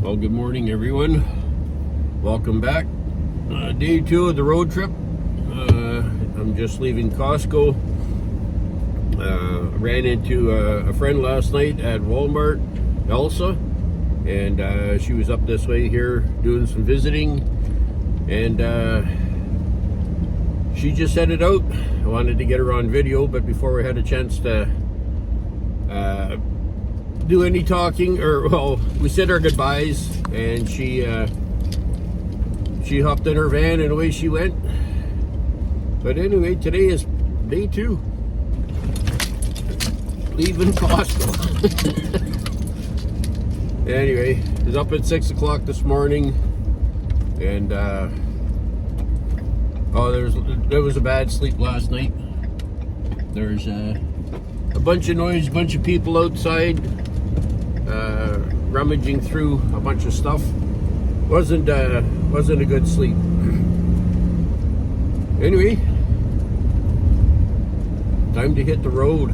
Well, good morning, everyone. Welcome back. Day 2 of the road trip. I'm just leaving Costco. Ran into a friend last night at Walmart, Elsa, and she was up this way here doing some visiting, and she just headed out. I wanted to get her on video, but before we had a chance to do any talking, or well, we said our goodbyes, and she hopped in her van and away she went. But anyway, today is day 2, leaving Costco. Anyway, I was up at 6 o'clock this morning, and there was a bad sleep last night. There's a bunch of noise, bunch of people outside, rummaging through a bunch of stuff. Wasn't a good sleep. Anyway, time to hit the road.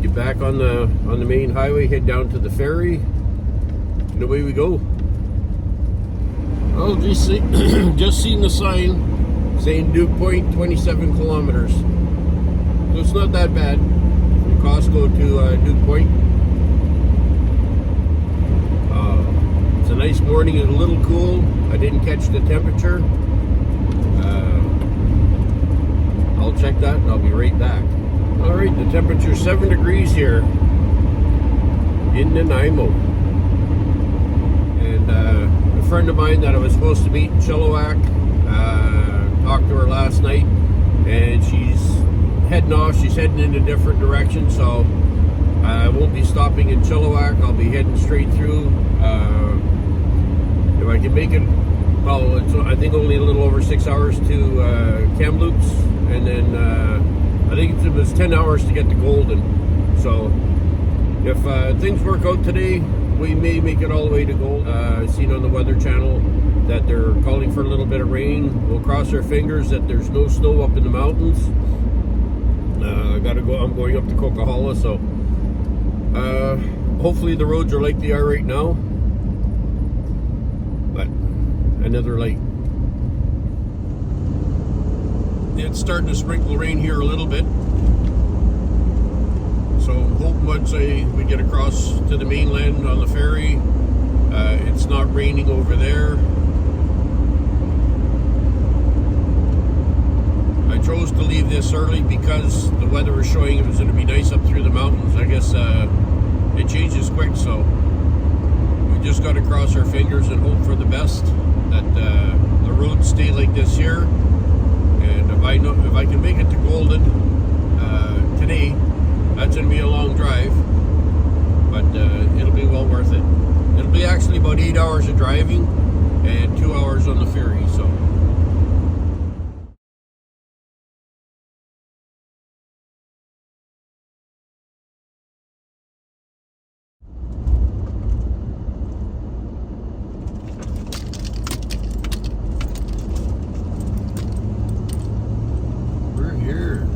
Get back on the main highway, head down to the ferry, and away we go. Oh, just seen the sign saying Dew Point, 27 kilometers. So it's not that bad from Costco to Dew Point. It's a nice morning and a little cool. I didn't catch the temperature. I'll check that and I'll be right back. Alright, the temperature's 7 degrees here in Nanaimo. And a friend of mine that I was supposed to meet in Chilliwack, talked to her last night, and she's heading off. She's heading in a different direction, so I won't be stopping in Chilliwack. I'll be heading straight through. If I can make it, well, it's I think only a little over 6 hours to Kamloops, and then I think it was 10 hours to get to Golden. So if things work out today, we may make it all the way to Golden. I've seen on the Weather Channel that they're calling for a little bit of rain. We'll cross our fingers that there's no snow up in the mountains. I gotta go. I'm going up to Coquihalla, so hopefully the roads are like they are right now. But another light. It's starting to sprinkle rain here a little bit. So hope once we get across to the mainland on the ferry, it's not raining over there. I chose to leave this early because the weather was showing it was going to be nice up through the mountains. I guess it changes quick, so we just got to cross our fingers and hope for the best that the roads stay like this here. And if I can make it to Golden today, that's going to be a long drive, but it'll be well worth it. It'll be actually about 8 hours of driving and 2 hours on the ferry, so. We're here.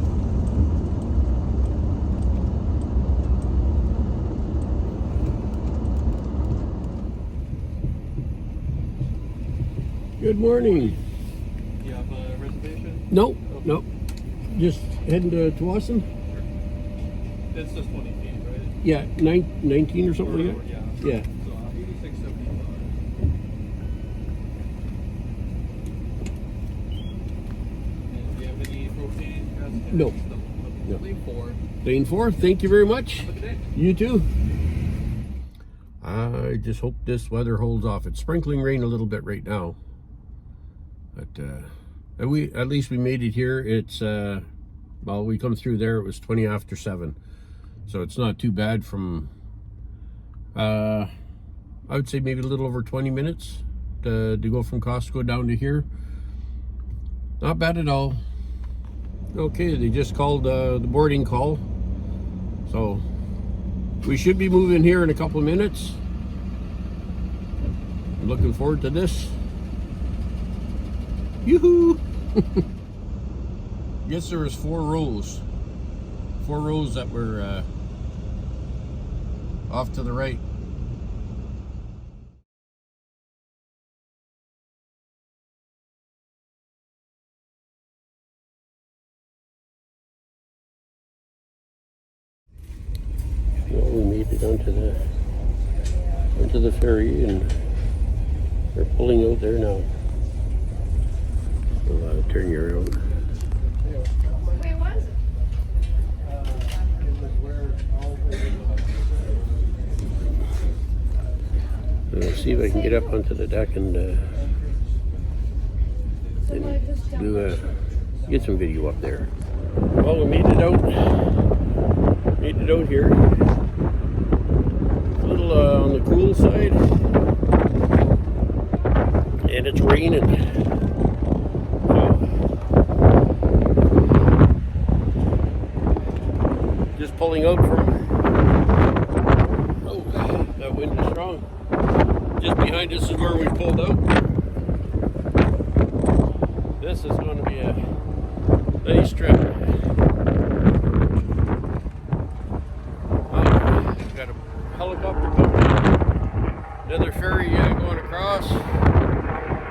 Good morning. Do you have a reservation? Nope, nope. Just heading to Tawasin? Sure. It's just 20 feet, right? Yeah, 19 or something like that? Yeah. So 86.75. And do you have any propane gas? No. No. Lane 4. Lane 4, thank you very much. Have a good day. You too. I just hope this weather holds off. It's sprinkling rain a little bit right now. But at least we made it here. It's well, we come through there, it was 20 after 7. So it's not too bad from I would say maybe a little over 20 minutes to go from Costco down to here. Not bad at all. Okay, they just called the boarding call. So we should be moving here in a couple of minutes. I'm looking forward to this. Yoo-hoo! Guess there was 4 rows. 4 rows that were off to the right. Well, we made it onto the ferry, and they're pulling out there now. We'll turn you around. Let's see if I can get up onto the deck and get some video up there. Well, we made it out. Made it out here. It's a little on the cool side, and it's raining. Just pulling out from. Oh, that wind is strong. Just behind us is where we pulled out. This is going to be a nice trip. Got a helicopter coming in, another ferry going across.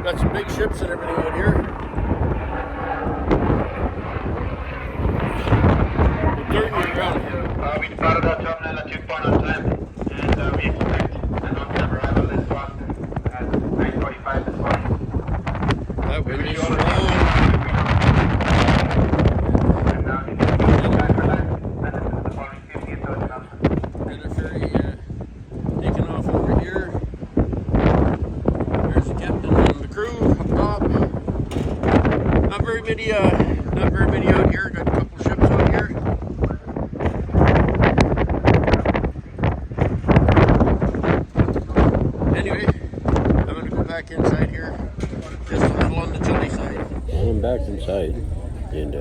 Got some big ships and everything out here. We'll turn you around. We departed our terminal at 2 point on time, and we expect an on-time arrival this Boston at 9:45 this morning. That wind is strong. And now we can time for land, and this is the following 50th announcement. Another ferry taking off over here. There's the captain and the crew up top. Not very many out here. Got a couple ships out here. Anyway, I'm gonna go back inside here. Just a little on the chilly side. Well, I'm back inside and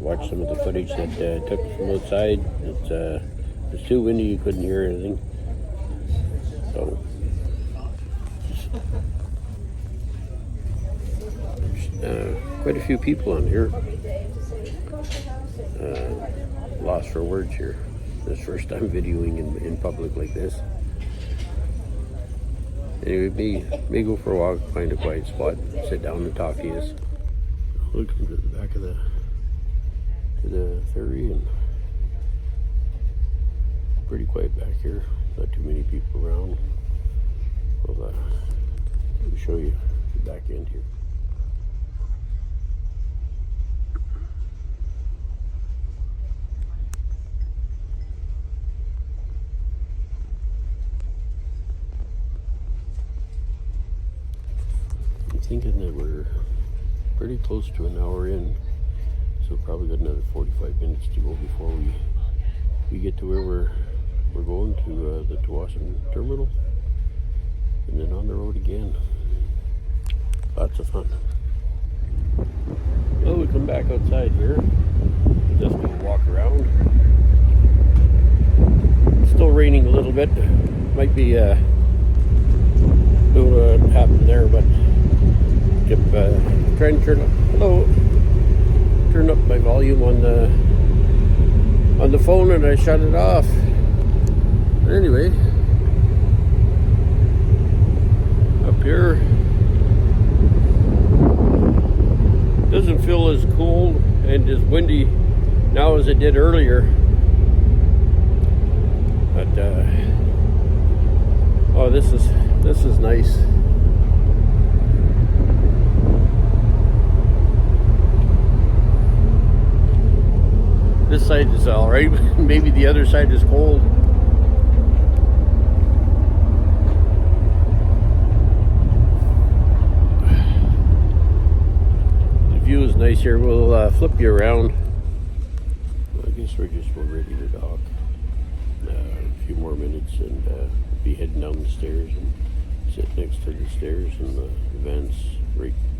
watched some of the footage that took from outside. It's too windy, you couldn't hear anything. So quite a few people on here. Lost for words here. This first time videoing in public like this. Anyway, may go for a walk, find a quiet spot, sit down and talk to you. Looking to the back of the ferry, and pretty quiet back here. Not too many people around. Well, let me show you the back end here. I'm thinking that we're pretty close to an hour in, so probably got another 45 minutes to go before we get to where we're going to the Tawasin terminal, and then on the road again. Lots of fun. Well, we come back outside here. Just go walk around. Still raining a little bit. Might be don't know what happened there, but kept trying to turn up my volume on the phone, and I shut it off. But anyway, up here doesn't feel as cold and as windy now as it did earlier. But oh, this is nice. This side is all right. Maybe the other side is cold. The view is nice here. We'll flip you around. Well, I guess we're ready to dock. A few more minutes, and be heading down the stairs and sit next to the stairs, and the van's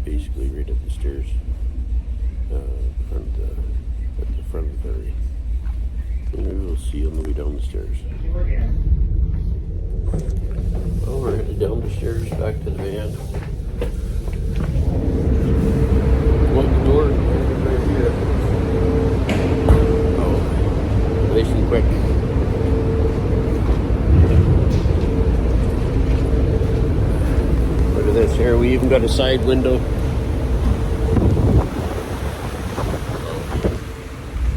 basically right up the stairs. At the front of the ferry. And maybe we'll see you on the way down the stairs. Well, we're headed down the stairs back to the van. Lock the door right here. Oh, nice and quick. Look at this here. We even got a side window.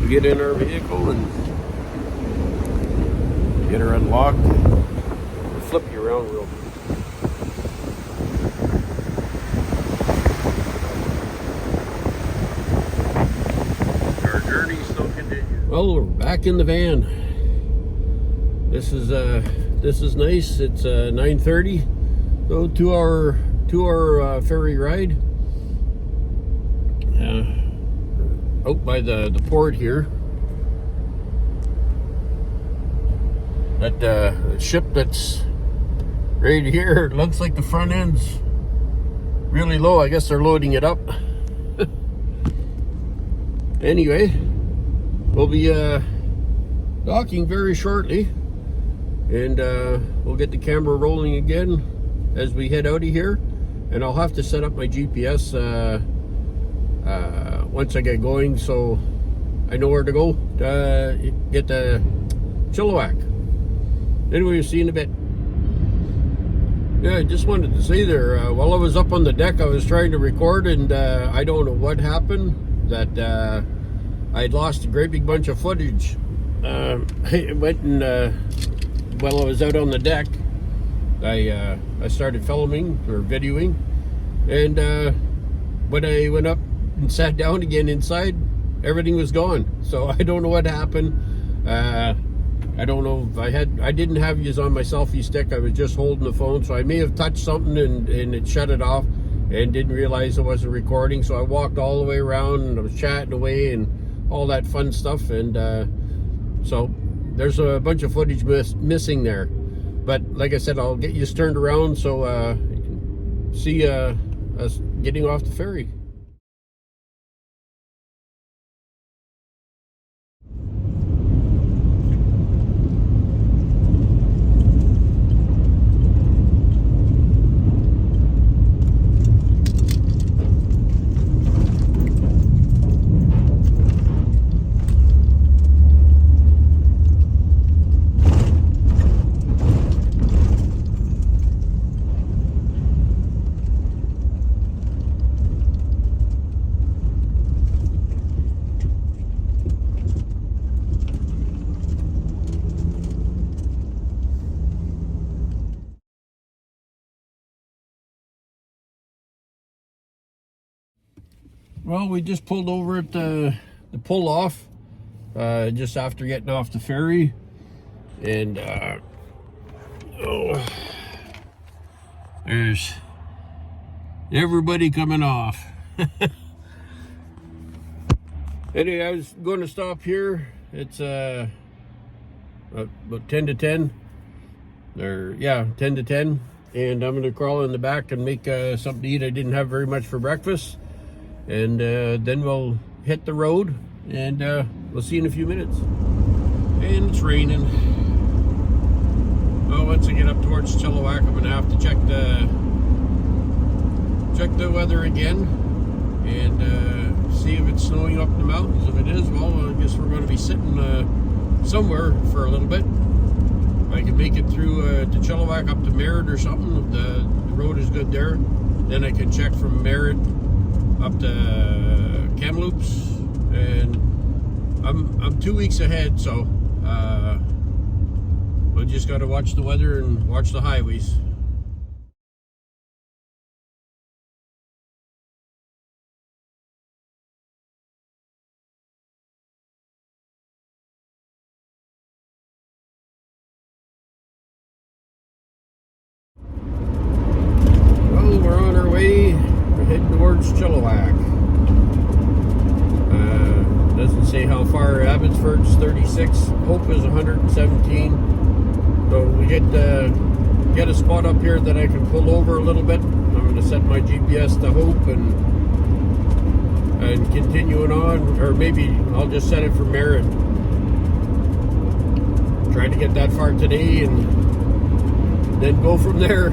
We get in our vehicle and Get her unlocked. Flip you around real quick. Our journey still continues. Well, we're back in the van. This is nice. It's 9:30. So 2-hour ferry ride. Out by the port here. That ship that's right here, looks like the front end's really low. I guess they're loading it up. Anyway, we'll be docking very shortly, and we'll get the camera rolling again as we head out of here. And I'll have to set up my GPS once I get going, so I know where to go to get the Chilliwack. Anyway, we'll see you in a bit. Yeah, I just wanted to say there, while I was up on the deck, I was trying to record, and I don't know what happened, that I'd lost a great big bunch of footage. I went and, while I was out on the deck, I started filming or videoing, and when I went up and sat down again inside, everything was gone. So I don't know what happened. I don't know if I didn't have yous on my selfie stick. I was just holding the phone, so I may have touched something and it shut it off and didn't realize it wasn't recording. So I walked all the way around and I was chatting away and all that fun stuff, and so there's a bunch of footage missing there. But like I said, I'll get you turned around so you can see us getting off the ferry. Well, we just pulled over at the pull off just after getting off the ferry, and there's everybody coming off. Anyway, I was going to stop here. It's about 10 to 10, or yeah, 10 to 10, and I'm going to crawl in the back and make something to eat. I didn't have very much for breakfast. And then we'll hit the road, and we'll see you in a few minutes. And it's raining. Well, once I get up towards Chilliwack, I'm gonna have to check the weather again and see if it's snowing up in the mountains. If it is, well, I guess we're going to be sitting somewhere for a little bit. If I can make it through to Chilliwack up to Merritt or something, if the road is good there, then I can check from Merritt up to Kamloops, and I'm 2 weeks ahead, so we just got to watch the weather and watch the highways. Well, we're on our way. We're heading towards Chilliwack. Doesn't say how far. Abbotsford's 36. Hope is 117. So we get a spot up here that I can pull over a little bit. I'm going to set my GPS to Hope and continuing on, or maybe I'll just set it for Merritt. Try to get that far today and then go from there.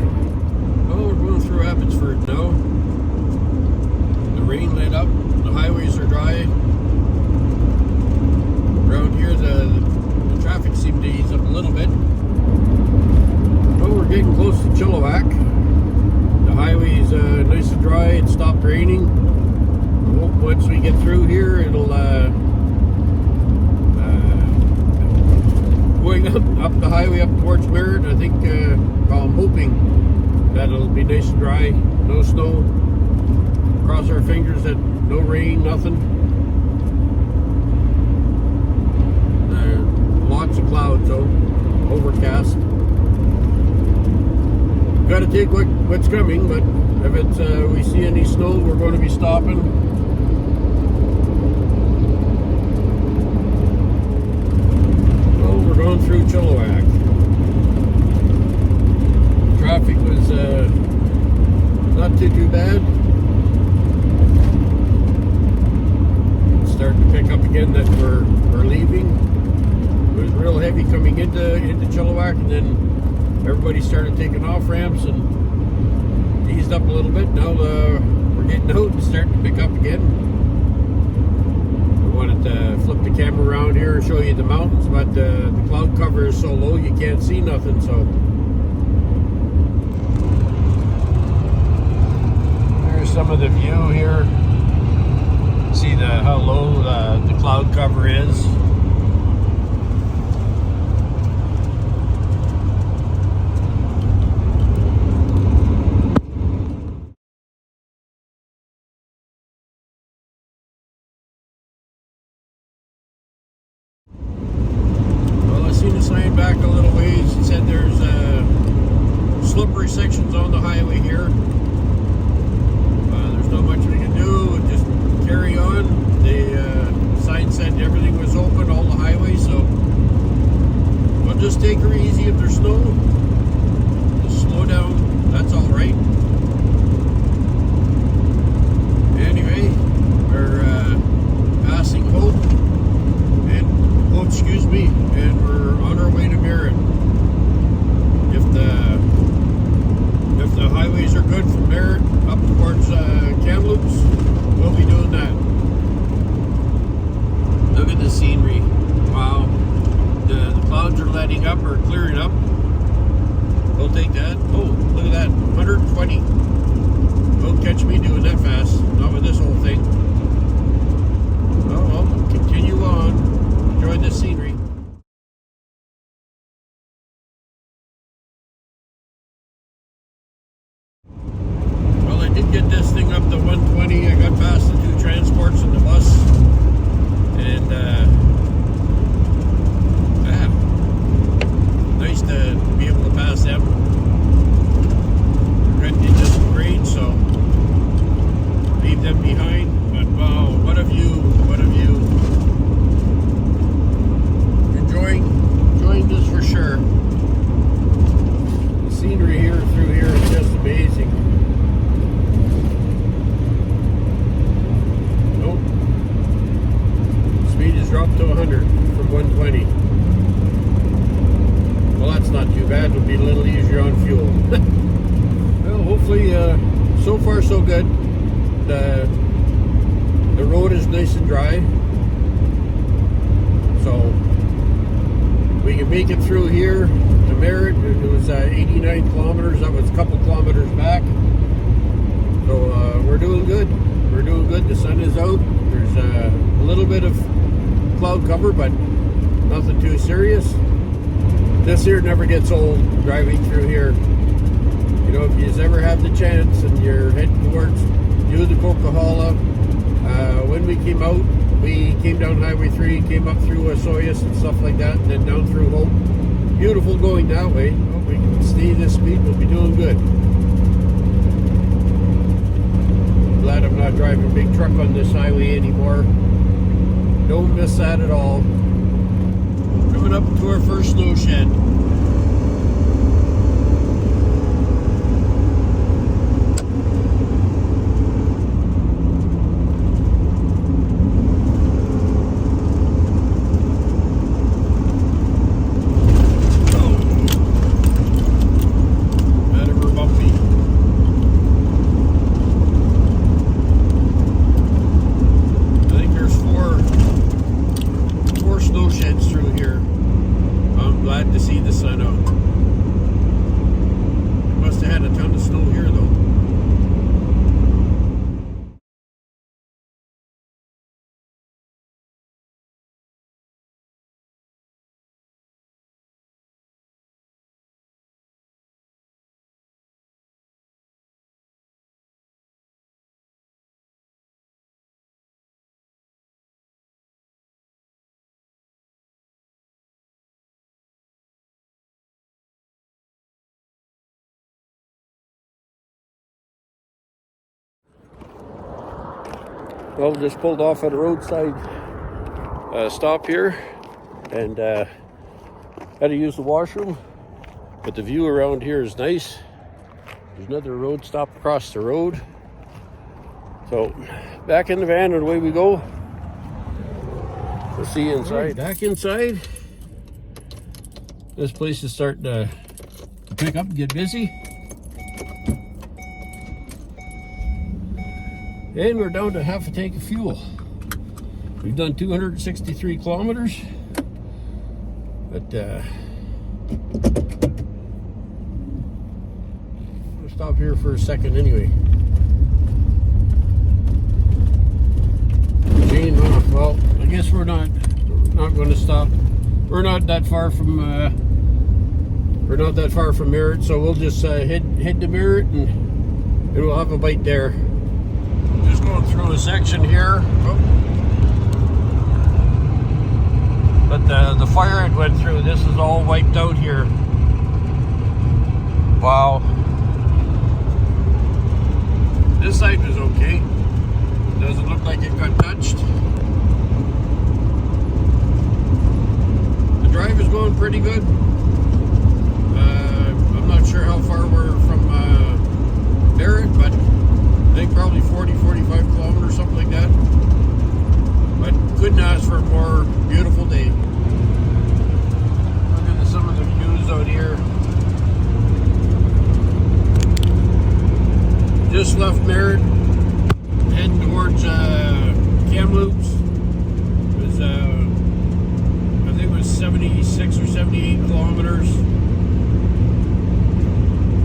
Oh, we're going through Abbotsford now. The rain let up. The highways are dry. Around here, the traffic seemed to ease up a little bit. Oh, we're getting close to Chilliwack. The highway's nice and dry. It stopped raining. I hope once we get through here, it'll going up the highway up towards Merritt. I think, well, I'm hoping that it'll be nice and dry, no snow. Cross our fingers that no rain, nothing. Lots of clouds though, overcast. Got to take what's coming, but if it's we see any snow, we're going to be stopping. Well, we're going through Chilliwack. Traffic was not too bad. It's starting to pick up again that we're leaving. It was real heavy coming into Chilliwack, and then everybody started taking off ramps and eased up a little bit. Now we're getting out and starting to pick up again. I wanted to flip the camera around here and show you the mountains, but the cloud cover is so low you can't see nothing. So there's some of the view here. See how low the cloud cover is. Sign back a little ways. It said there's slippery sections on the highway here. There's not much we can do, just carry on. The sign said everything was open, all the highways, so we'll just take her easy. If there's snow, just slow down, that's all right. Anyway, we're passing Hope, and excuse me, and we're on our way to Merritt. If the highways are good from Merritt up towards Kamloops, we'll be doing that. Look at the scenery. Wow. The clouds are letting up or clearing up. We'll take that. Oh, look at that. 120. Don't catch me doing that fast. Not with this whole thing. Oh, well, continue on. Enjoy the scenery. Well, I did get this thing up to 120. I got past the two transports and the bus, and yeah, nice to be able to pass them. We're getting into some grade, so leave them behind. But wow, what a view! What a view! Enjoying this for sure. The scenery here through here is just amazing. Nope. Speed is dropped to 100 from 120. Well, that's not too bad. It'll be a little easier on fuel. Well, hopefully, so far so good. The road is nice and dry, so we can make it through here to Merritt. It was 89 kilometers. That was a couple kilometers back. So we're doing good. We're doing good. The sun is out. There's a little bit of cloud cover, but nothing too serious. This here never gets old, driving through here. You know, if you ever have the chance and you're heading towards the Coquihalla, when we came out, we came down Highway 3, came up through Soyuz and stuff like that, and then down through Hope. Beautiful going that way. Well, we can stay this speed, we'll be doing good. Glad I'm not driving a big truck on this highway anymore. Don't miss that at all. Coming up to our first snow shed. Glad to see the Well, just pulled off at a roadside stop here, and had to use the washroom. But the view around here is nice. There's another road stop across the road. So back in the van and away we go. We'll see you inside. Right, back inside. This place is starting to pick up and get busy. And we're down to half a tank of fuel. We've done 263 kilometers. But we'll stop here for a second anyway. Chain off. Well, I guess we're not going to stop. We're not that far from Merritt, so we'll just head to Merritt and we'll have a bite there. Just going through a section here. Oh. But the fire it went through, this is all wiped out here. Wow. This side was okay. Doesn't look like it got touched. The drive is going pretty good. I'm not sure how far we're from Merritt, but I think probably 40, 45 kilometers, something like that. But couldn't ask for a more beautiful day. Look at some of the views out here. Just left Merritt, heading towards Kamloops. It was, I think it was 76 or 78 kilometers.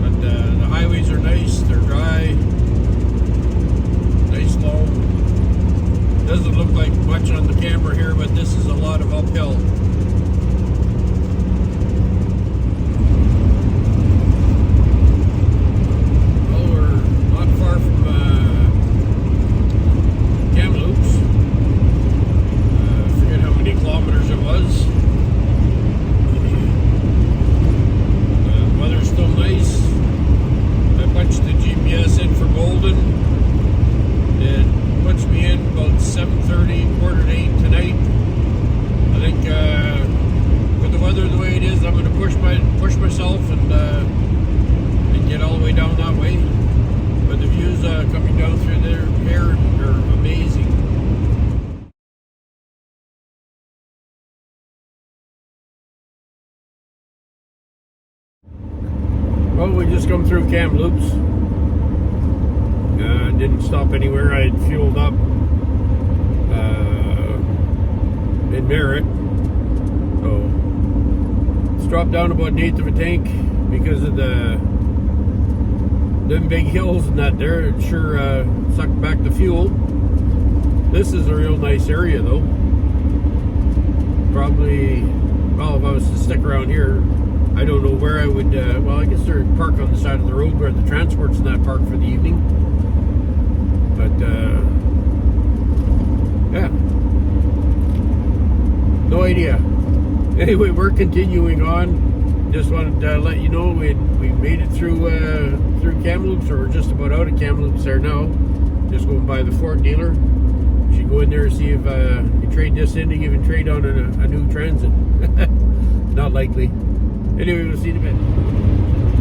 But the highways are nice, they're dry. Nice long. Doesn't look like much on the camera here, but this is a lot of uphill. Well, we're not far from Kamloops. I forget how many kilometers it was. The weather's still nice. I punched the GPS in for Golden. It puts me in about 7:30, quarter to 8 tonight. I think with the weather the way it is, I'm going to push myself and get all the way down that way. But the views coming down through there here are amazing. Well, we just come through Kamloops. Didn't stop anywhere. I had fueled up in Merritt. So it's dropped down about an eighth of a tank because of them big hills and that there. It sure sucked back the fuel. This is a real nice area though. Probably, well, if I was to stick around here, I don't know where I would, well, I guess they're parked on the side of the road where the transport's not parked for the evening. But, yeah. No idea. Anyway, we're continuing on. Just wanted to let you know we made it through Kamloops, or we're just about out of Kamloops there now. Just going by the Ford dealer. You should go in there and see if you trade this in, and even trade on a new Transit. Not likely. Anyway, we'll see you in a bit.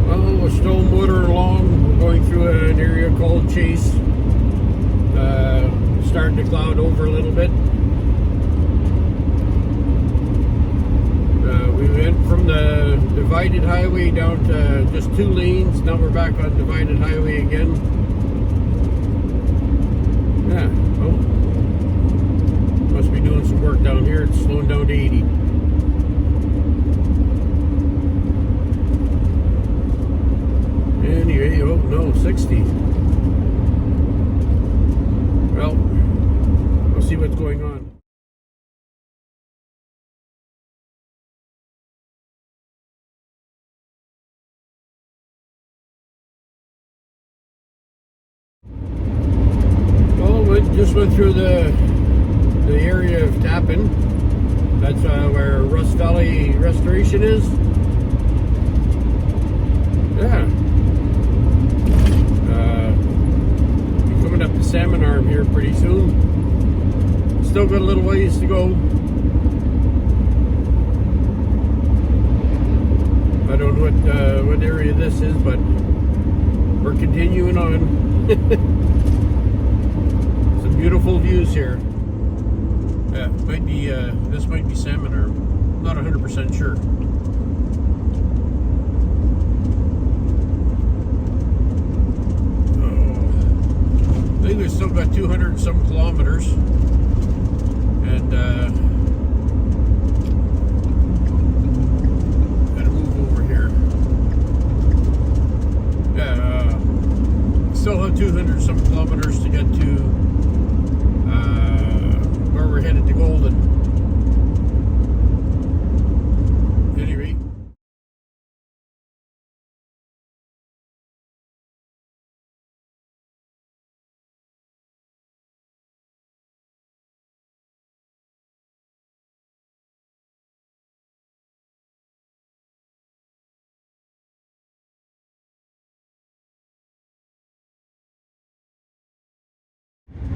Well, we're still motoring along. We're going through an area called Chase. Starting to cloud over a little bit. We went from the divided highway down to just 2 lanes. Now we're back on divided highway again. Yeah, well, must be doing some work down here. It's slowing down to 80. Anyway, oh no, 60. Well, we'll see what's going on. Well, we just went through the area of Tappan. That's where Rust Valley Restoration is. Yeah. Coming up the Salmon Arm here pretty soon. still got a little ways to go. I don't know what area this is, but we're continuing on. Some beautiful views here. Might be this might be salmon, or I'm not 100% sure. Oh, I think we've still got 200 and some kilometers, and gotta move over here. Still have 200 some kilometers to get to where we're headed to Golden. At any rate,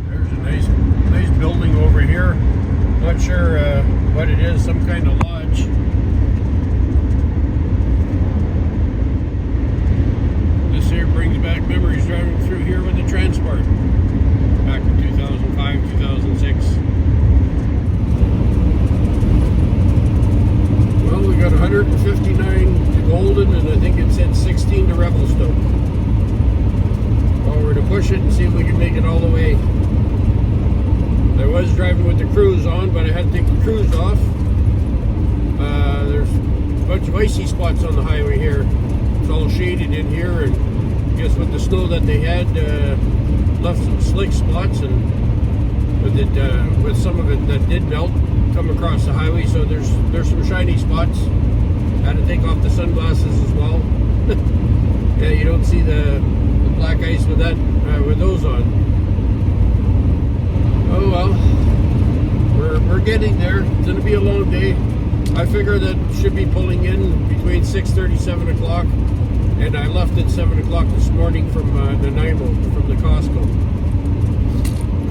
there's a nice building over here. Not sure what it is, some kind of lodge. This here brings back memories driving through here with the transport back in 2005, 2006. Well, we got 159 to Golden, and I think it said 16 to Revelstoke. Well, we're to push it and see if we can make it all the way. I was driving with the cruise on, but I had to take the cruise off. There's a bunch of icy spots on the highway here. It's all shaded in here, and I guess with the snow that they had, left some slick spots, and with some of it that did melt, come across the highway. So there's some shiny spots. Had to take off the sunglasses as well. Yeah, you don't see the black ice with that with those on. Oh well, we're getting there. It's gonna be a long day. I figure that should be pulling in between 6:30, 7 o'clock, and I left at 7 o'clock this morning from Nanaimo, from the Costco.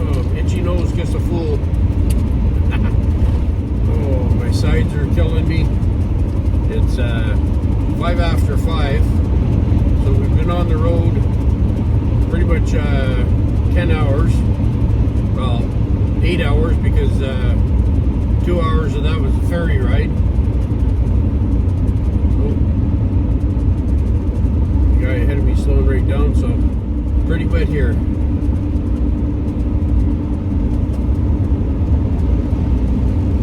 Oh, itchy nose gets a fool. Oh, my sides are killing me. It's 5 after 5, so we've been on the road pretty much 10 hours. Well, 8 hours, because 2 hours of that was the ferry ride. Oh, the guy ahead of me slowing right down, so pretty wet here.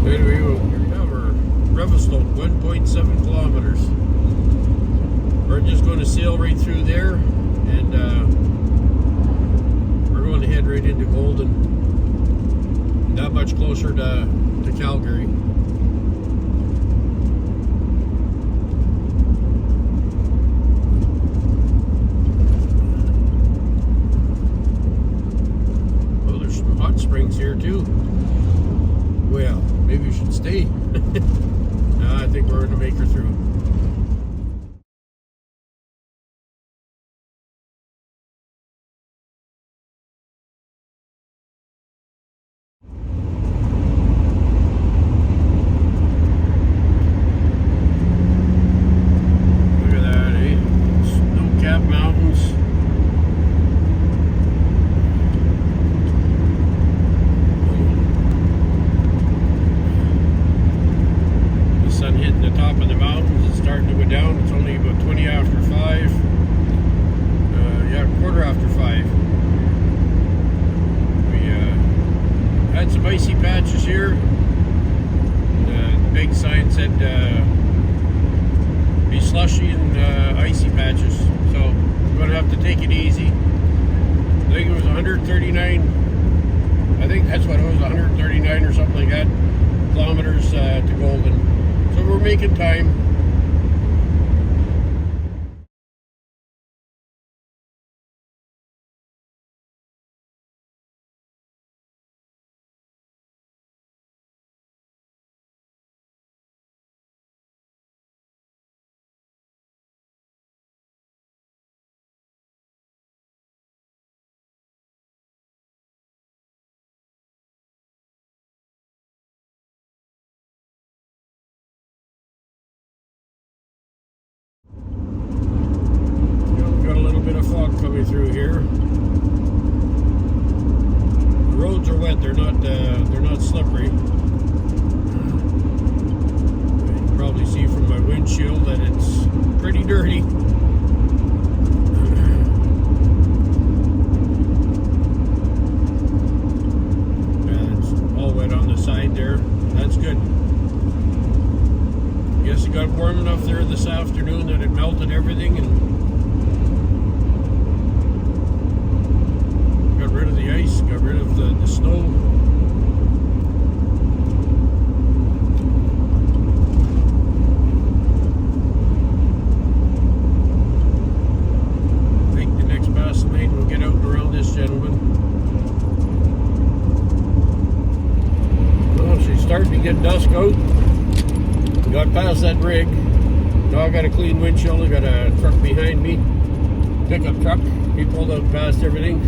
Anyway, here we have our Revelstoke, 1.7 kilometers. We're just going to sail right through there, and we're going to head right into Golden. Not much closer to Calgary. Well, there's some hot springs here too. Well, maybe we should stay. No, I think we're going to make her through. Icy patches here. The big sign said be slushy and icy patches, so we're going to have to take it easy. I think it was 139, I think that's what it was, 139 or something like that kilometers to Golden, so we're making time. through here. The roads are wet. They're not slippery. You can probably see from my windshield that it's pretty dirty. It's all wet on the side there. That's good. Guess it got warm enough there this afternoon that it melted everything and got rid of the ice, got rid of the snow. I think the next pass tonight we'll get out and around this gentleman. Well, she's starting to get dusk out. Got past that rig. Now I got a clean windshield. I got a truck behind me. Pickup truck. He pulled out past everything.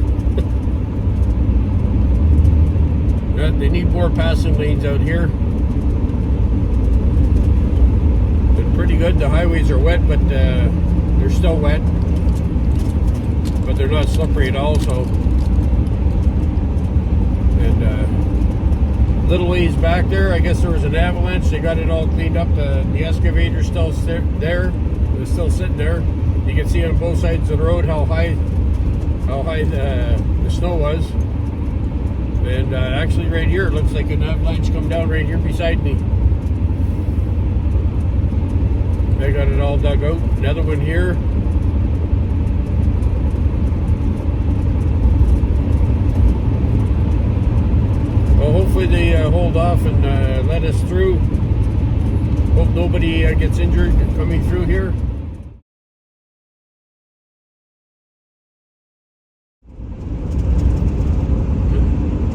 They need more passing lanes out here. Been pretty good. The highways are wet, but they're still wet. But they're not slippery at all. So, and little ways back there, I guess there was an avalanche. They got it all cleaned up. The excavator's still there. It's still sitting there. You can see on both sides of the road how high the snow was. And actually right here, it looks like an avalanche come down right here beside me. They got it all dug out. Another one here. Well, hopefully they hold off and let us through. Hope nobody gets injured coming through here.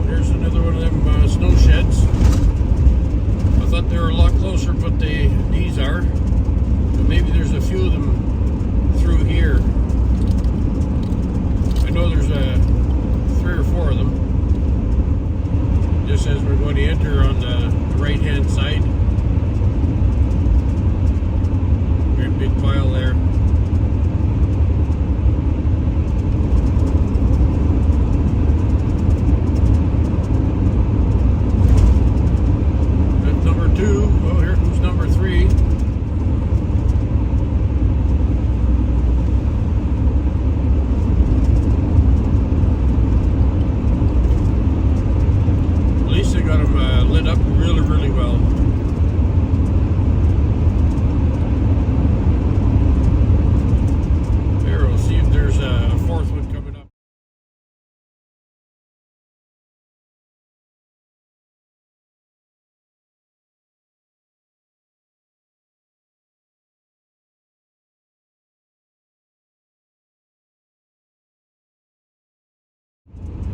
Here's another one of them snow sheds. I thought they were a lot closer, but these are. But maybe there's a few of them through here. I know there's 3 or 4 of them. Just as we're going to enter on the right hand side. Great big pile there. That's number 2. Oh, here comes number 3. They got them lit up really, really well. There, we'll see if there's a 4th one coming up.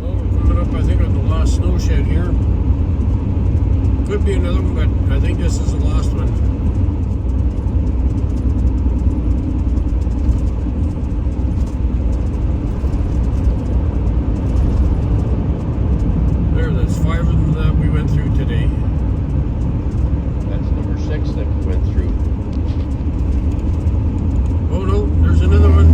Oh, we're coming up, I think, on the last snow shed here. Could be another one, but I think this is the last one. There, that's 5 of them that we went through today. That's number 6 that we went through. Oh no, there's another one.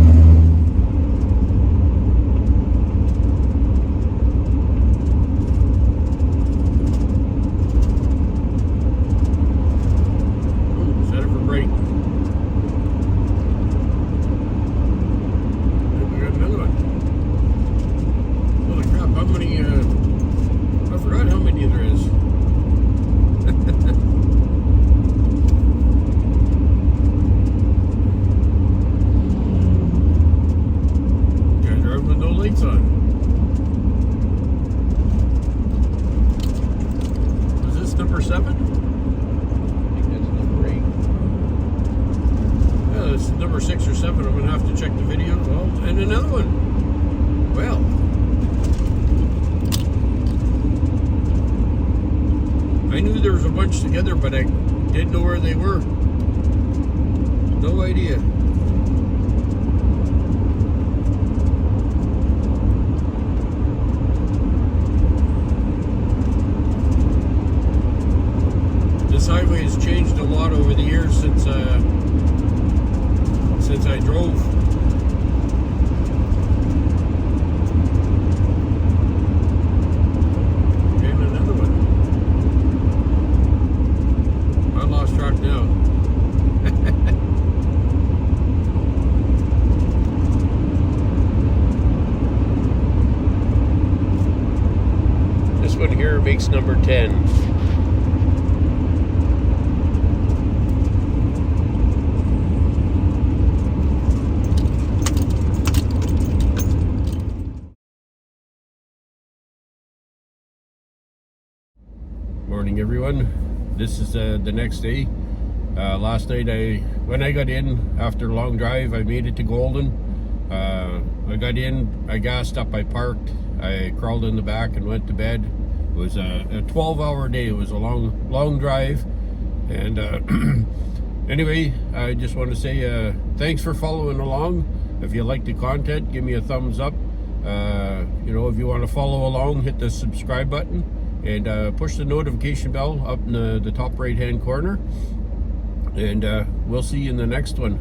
Number 7? I think that's number 8. Yeah, it's number 6 or 7. I'm going to have to check the video. Oh, and another one. Well. I knew there was a bunch together, but I didn't know where they were. No idea. This highway has changed a lot over the years since I drove. makes number 10. Morning, everyone. This is the next day. Last night, when I got in after a long drive, I made it to Golden. I got in, I gassed up, I parked, I crawled in the back and went to bed. It was a 12-hour day. It was a long drive. And anyway, I just want to say thanks for following along. If you like the content, give me a thumbs up. You know, if you want to follow along, hit the subscribe button and push the notification bell up in the top right hand corner. And we'll see you in the next one.